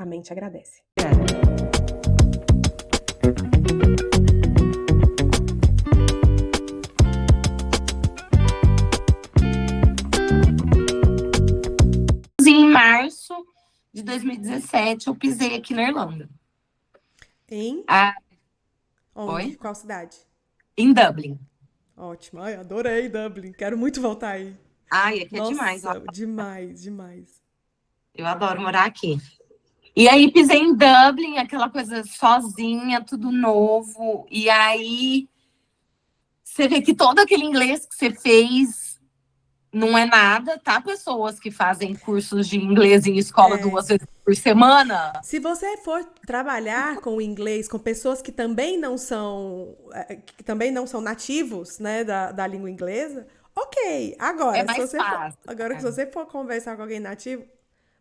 a mente agradece. Em março de 2017, eu pisei aqui na Irlanda. Em? Ah, Onde? oi? Qual cidade? Em Dublin. Ótimo. Ai, adorei Dublin. Quero muito voltar aí. Ai, aqui é demais. Nossa, demais, demais. Eu adoro morar aqui. E aí pisei em Dublin, aquela coisa sozinha, tudo novo. E aí você vê que todo aquele inglês que você fez não é nada, tá? Pessoas que fazem cursos de inglês em escola 2 vezes por semana. Se você for trabalhar com o inglês, com pessoas que também não são, nativos, né, da língua inglesa, ok. Agora, É mais fácil. se você for conversar com alguém nativo,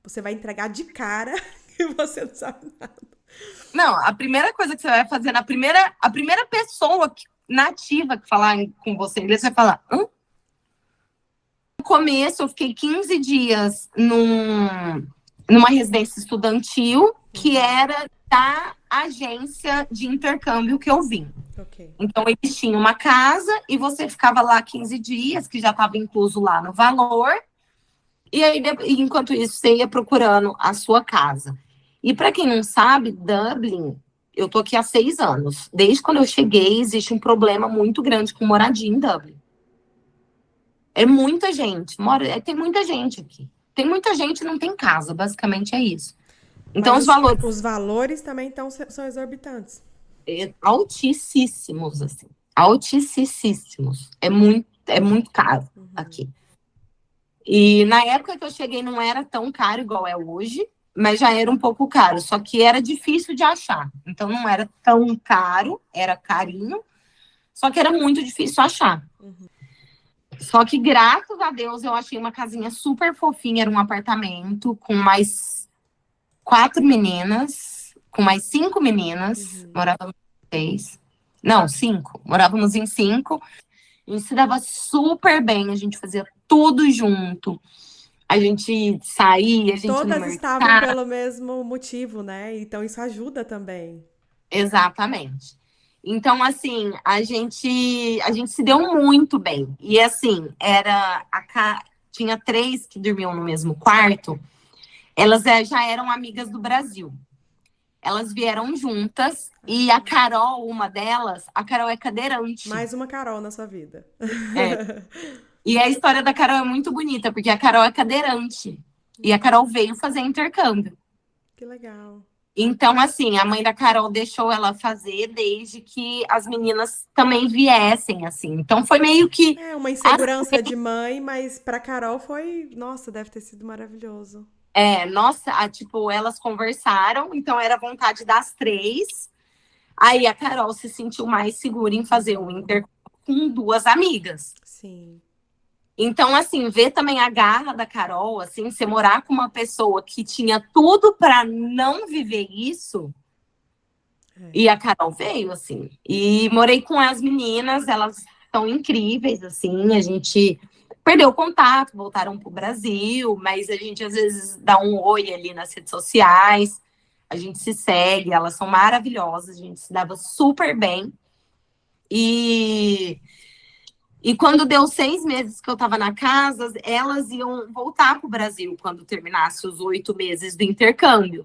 você vai entregar de cara que você não sabe nada. Não, a primeira coisa que você vai fazer, a primeira pessoa nativa que falar com você em inglês, você vai falar, hã? No começo, eu fiquei 15 dias numa residência estudantil, que era da agência de intercâmbio que eu vim. Ok. Então, eles tinham uma casa e você ficava lá 15 dias, que já estava incluso lá no valor. E aí, enquanto isso, você ia procurando a sua casa. E para quem não sabe, Dublin, eu tô aqui há 6 anos. Desde quando eu cheguei, existe um problema muito grande com moradia em Dublin. É muita gente, tem muita gente aqui. Tem muita gente e não tem casa, basicamente é isso. Então, Mas os os valores também são exorbitantes. altíssimos, assim. Altíssimos. É muito caro aqui. E na época que eu cheguei não era tão caro igual é hoje, mas já era um pouco caro, só que era difícil de achar. Então não era tão caro, era carinho, só que era muito difícil achar. Só que graças a Deus eu achei uma casinha super fofinha, era um apartamento com mais 4 meninas, com mais 5 meninas, morávamos em 6. Não, 5. Morávamos em 5. A gente se dava super bem, a gente fazia tudo junto. A gente saía, a gente ia no Todas estavam mercado. pelo mesmo motivo, né? Então isso ajuda também. Exatamente. Então, assim, a gente se deu muito bem. E assim, tinha 3 que dormiam no mesmo quarto. Elas já eram amigas do Brasil. Elas vieram juntas e a Carol, uma delas, a Carol é cadeirante. Mais uma Carol na sua vida. É. E a história da Carol é muito bonita, porque a Carol é cadeirante. E a Carol veio fazer intercâmbio. Que legal. Então, assim, a mãe da Carol deixou ela fazer desde que as meninas também viessem, assim. Então, foi meio que... É uma insegurança de mãe, mas pra Carol foi... Nossa, deve ter sido maravilhoso. Nossa, tipo, elas conversaram, então era vontade das 3. Aí a Carol se sentiu mais segura em fazer o intercâmbio com 2 amigas. Sim. Então, assim, ver também a garra da Carol, assim, você morar com uma pessoa que tinha tudo para não viver isso. E a Carol veio, assim. E morei com as meninas, elas são incríveis, assim. A gente perdeu o contato, voltaram pro Brasil, mas a gente às vezes dá um oi ali nas redes sociais. A gente se segue, elas são maravilhosas, a gente se dava super bem. E quando deu 6 meses que eu estava na casa, elas iam voltar para o Brasil quando terminasse os 8 meses do intercâmbio.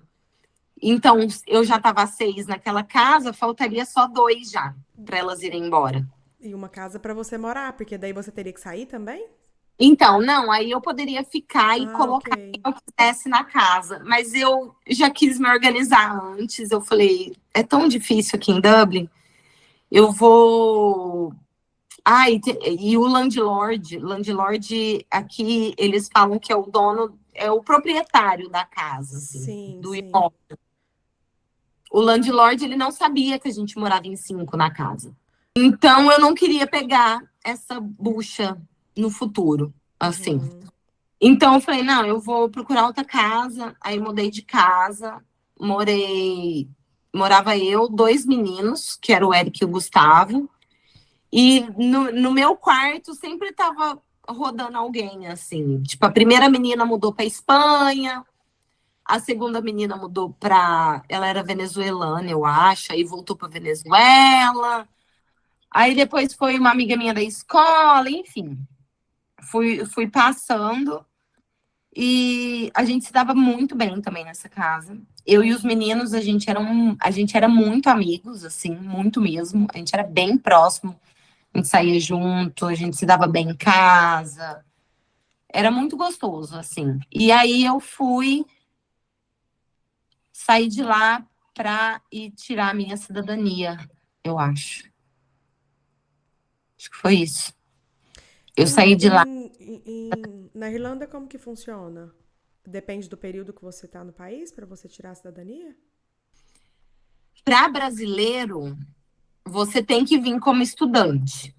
Então, eu já estava 6 naquela casa, faltaria só 2 já, para elas irem embora. E uma casa pra você morar, porque daí você teria que sair também? Então, não, aí eu poderia ficar e colocar ok. quem eu quisesse na casa. Mas eu já quis me organizar antes. Eu falei, é tão difícil aqui em Dublin, eu vou... e o landlord aqui, eles falam que é o dono, é o proprietário da casa, assim, Sim, do sim. imóvel. O landlord, ele não sabia que a gente morava em 5 na casa. Então, eu não queria pegar essa bucha no futuro, assim. Então, eu falei, não, eu vou procurar outra casa. Aí, mudei de casa, morava eu, 2 meninos, que era o Eric e o Gustavo. E no meu quarto sempre tava rodando alguém, assim. Tipo, a primeira menina mudou pra Espanha, A segunda menina mudou para. Ela era venezuelana, eu acho, aí voltou para Venezuela. Aí depois foi uma amiga minha da escola, enfim. Fui passando e a gente se dava muito bem também nessa casa. Eu e os meninos, a gente era muito amigos, assim, muito mesmo. A gente era bem próximo. A gente saía junto, a gente se dava bem em casa. Era muito gostoso, assim. E aí eu fui sair de lá para ir tirar a minha cidadania, eu acho. Acho que foi isso. Eu saí de lá. Na Irlanda, como que funciona? Depende do período que você tá no país para você tirar a cidadania? Para brasileiro, você tem que vir como estudante.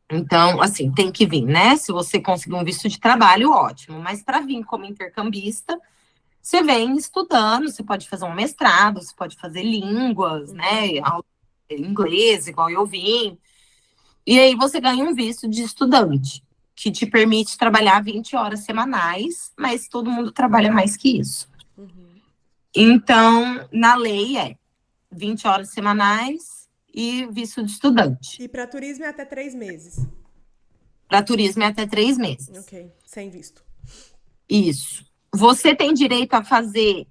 Então, assim, tem que vir, né? Se você conseguir um visto de trabalho, ótimo. Mas para vir como intercambista, você vem estudando, você pode fazer um mestrado, você pode fazer línguas, né? Inglês, igual eu vim. E aí você ganha um visto de estudante, que te permite trabalhar 20 horas semanais, mas todo mundo trabalha mais que isso. Então, na lei 20 horas semanais e visto de estudante. E para turismo é até 3 meses. Para turismo é até 3 meses. Ok, sem visto. Isso. Você tem direito a fazer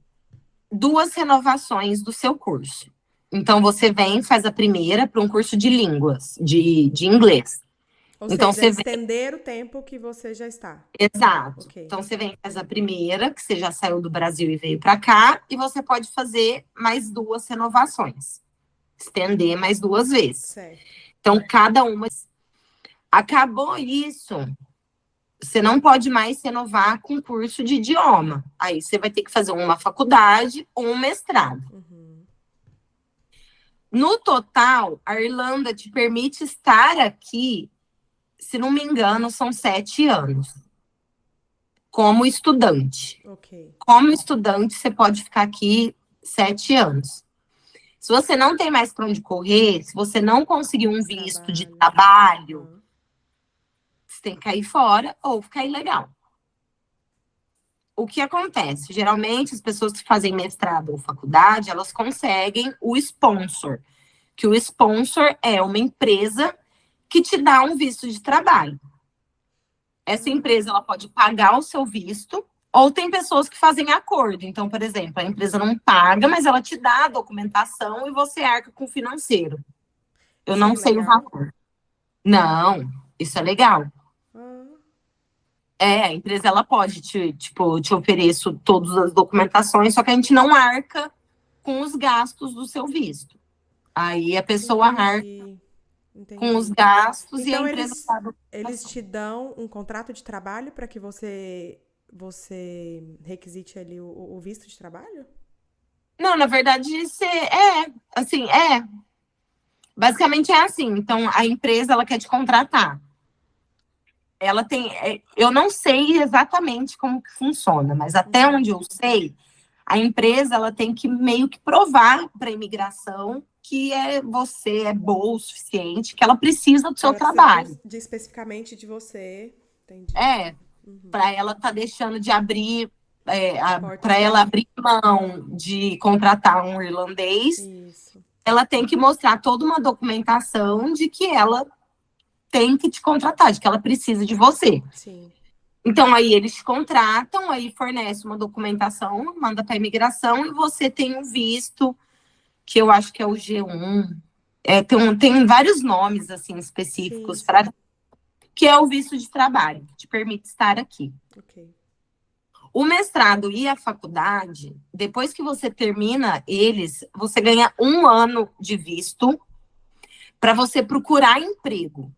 2 renovações do seu curso. Então, você vem e faz a primeira para um curso de línguas, de inglês. Ou Então, seja, você vem. estender o tempo que você já está. Exato. Ok. Então, você vem e faz a primeira, que você já saiu do Brasil e veio para cá, e você pode fazer mais 2 renovações. Estender mais 2 vezes. Certo. Então, cada uma. Acabou isso, você não pode mais renovar com curso de idioma. Aí você vai ter que fazer uma faculdade ou um mestrado. No total, a Irlanda te permite estar aqui, se não me engano, são 7 anos. Como estudante. Ok. Como estudante, você pode ficar aqui 7 anos. Se você não tem mais para onde correr, se você não conseguir um visto de trabalho, você tem que cair fora ou ficar ilegal. O que acontece? Geralmente, as pessoas que fazem mestrado ou faculdade, elas conseguem o sponsor. Que o sponsor é uma empresa que te dá um visto de trabalho. Essa empresa, ela pode pagar o seu visto, ou tem pessoas que fazem acordo. Então, por exemplo, a empresa não paga, mas ela te dá a documentação e você arca com o financeiro. Eu não sei o valor. Não, isso é legal. A empresa, ela pode te oferecer todas as documentações, só que a gente não arca com os gastos do seu visto. Aí a pessoa arca com os gastos então, e a empresa sabe. Eles te dão um contrato de trabalho para que você requisite ali o visto de trabalho? Não, na verdade, basicamente é assim. Então, a empresa, ela quer te contratar. Ela tem, eu não sei exatamente como que funciona, mas até onde eu sei, a empresa, ela tem que meio que provar para a imigração que você é boa o suficiente, que ela precisa do seu trabalho. Especificamente de você, entendi. Para ela tá deixando de abrir, para ela abrir mão de contratar um irlandês, ela tem que mostrar toda uma documentação de que ela tem que te contratar, de que ela precisa de você. Sim. Então, aí eles te contratam, aí fornece uma documentação, manda para a imigração e você tem um visto, que eu acho que é o G1. Tem vários nomes, assim, específicos, que é o visto de trabalho, que te permite estar aqui. Ok. O mestrado e a faculdade, depois que você termina eles, você ganha 1 ano de visto para você procurar emprego.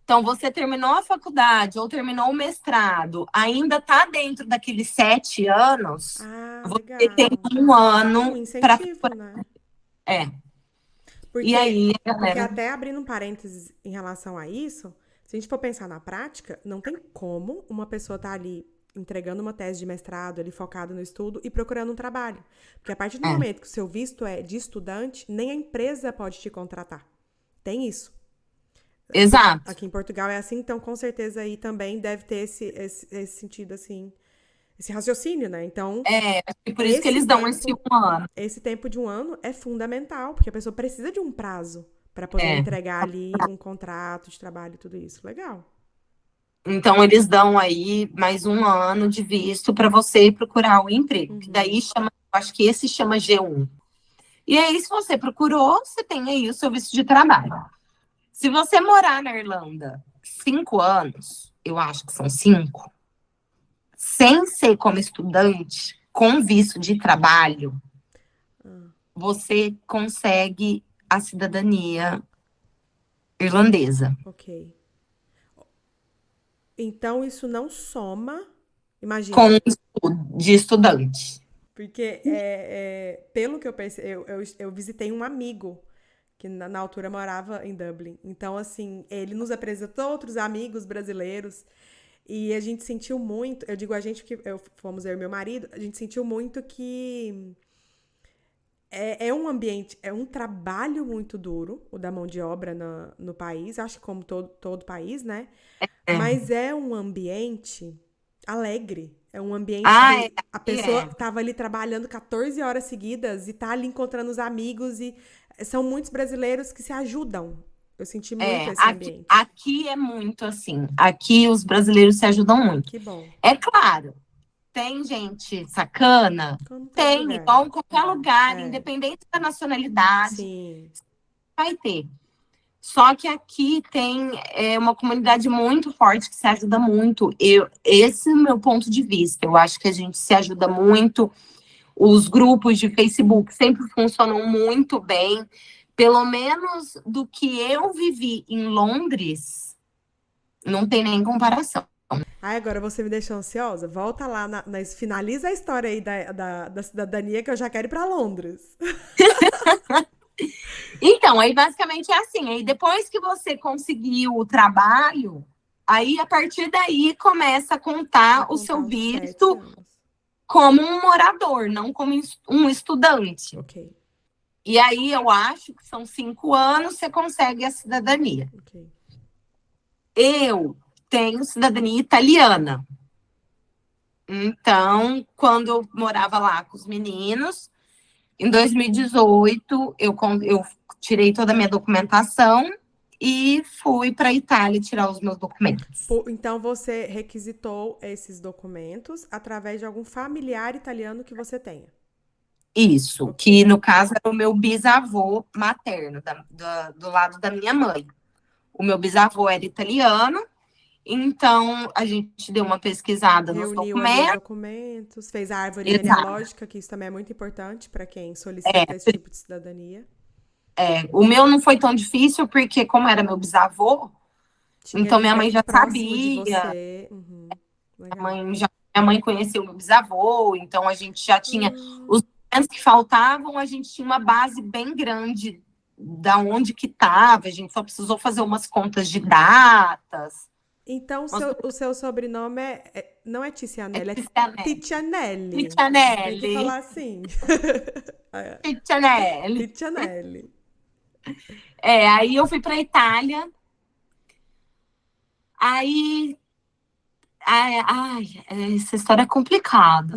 Então, você terminou a faculdade ou terminou o mestrado, ainda está dentro daqueles 7 anos, você legal. tem 1 ano para procurar. Né? Porque, e aí, porque até abrindo um parênteses em relação a isso, se a gente for pensar na prática, não tem como uma pessoa estar ali entregando uma tese de mestrado, ali focado no estudo e procurando um trabalho. Porque a partir do momento que o seu visto é de estudante, nem a empresa pode te contratar. Tem isso. Exato. Aqui em Portugal é assim, então com certeza aí também deve ter esse sentido assim esse raciocínio, né? Então, E por isso que eles dão esse 1 ano. esse tempo de 1 ano é fundamental, porque a pessoa precisa de um prazo para poder entregar ali um contrato de trabalho e tudo isso. Legal. Então, eles dão aí mais 1 ano de visto para você procurar o emprego. Que daí chama, acho que esse chama G1. E aí, se você procurou, você tem aí o seu visto de trabalho. Se você morar na Irlanda 5 anos, eu acho que são 5, sem ser como estudante, com visto de trabalho, você consegue a cidadania irlandesa. Ok. Então, isso não soma, imagina. De estudante. Porque, pelo que eu percebi, eu visitei um amigo que na altura morava em Dublin. Então, assim, ele nos apresentou outros amigos brasileiros e a gente sentiu muito, eu digo a gente porque fomos eu e meu marido, a gente sentiu muito que é um ambiente, é um trabalho muito duro, o da mão de obra no país, acho que como todo país, né? Mas é um ambiente alegre. É um ambiente que a pessoa tava ali trabalhando 14 horas seguidas e tá ali encontrando os amigos e são muitos brasileiros que se ajudam. Eu senti muito esse ambiente. Aqui é muito assim. Aqui os brasileiros se ajudam muito. Que bom. É claro, tem gente sacana? Tem, igual em qualquer lugar, independente da nacionalidade. Sim. Vai ter. Só que aqui tem uma comunidade muito forte que se ajuda muito. Esse é o meu ponto de vista. Eu acho que a gente se ajuda muito. Os grupos de Facebook sempre funcionam muito bem. Pelo menos do que eu vivi em Londres, não tem nem comparação. Ai, agora você me deixou ansiosa. Volta lá, finaliza a história aí da cidadania que eu já quero ir para Londres. Então, aí basicamente é assim, aí depois que você conseguiu o trabalho, aí a partir daí começa a contar o seu visto como um morador, não como um estudante. Ok. E aí eu acho que são 5 anos você consegue a cidadania. Ok. Eu tenho cidadania italiana. Então, quando eu morava lá com os meninos, em 2018, eu tirei toda a minha documentação e fui para a Itália tirar os meus documentos. Então, você requisitou esses documentos através de algum familiar italiano que você tenha? Isso, okay. Que no caso era o meu bisavô materno, do lado da minha mãe. O meu bisavô era italiano, então a gente deu uma pesquisada nos documentos. Reuniu ali os documentos, fez a árvore genealógica, que isso também é muito importante para quem solicita esse tipo de cidadania. O meu não foi tão difícil, porque como era meu bisavô, então minha mãe já sabia. Minha mãe conhecia o meu bisavô, então a gente já tinha os documentos que faltavam, a gente tinha uma base bem grande da onde que estava, a gente só precisou fazer umas contas de datas. Então, o seu sobrenome não é Ticianelli, é Ticianelli. Ticianelli. Tem que falar assim. Ticianelli. Ticianelli. Aí eu fui para a Itália. Aí... essa história é complicada.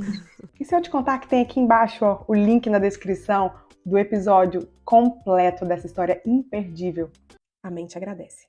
E se eu te contar que tem aqui embaixo, ó, o link na descrição do episódio completo dessa história imperdível? A mente agradece.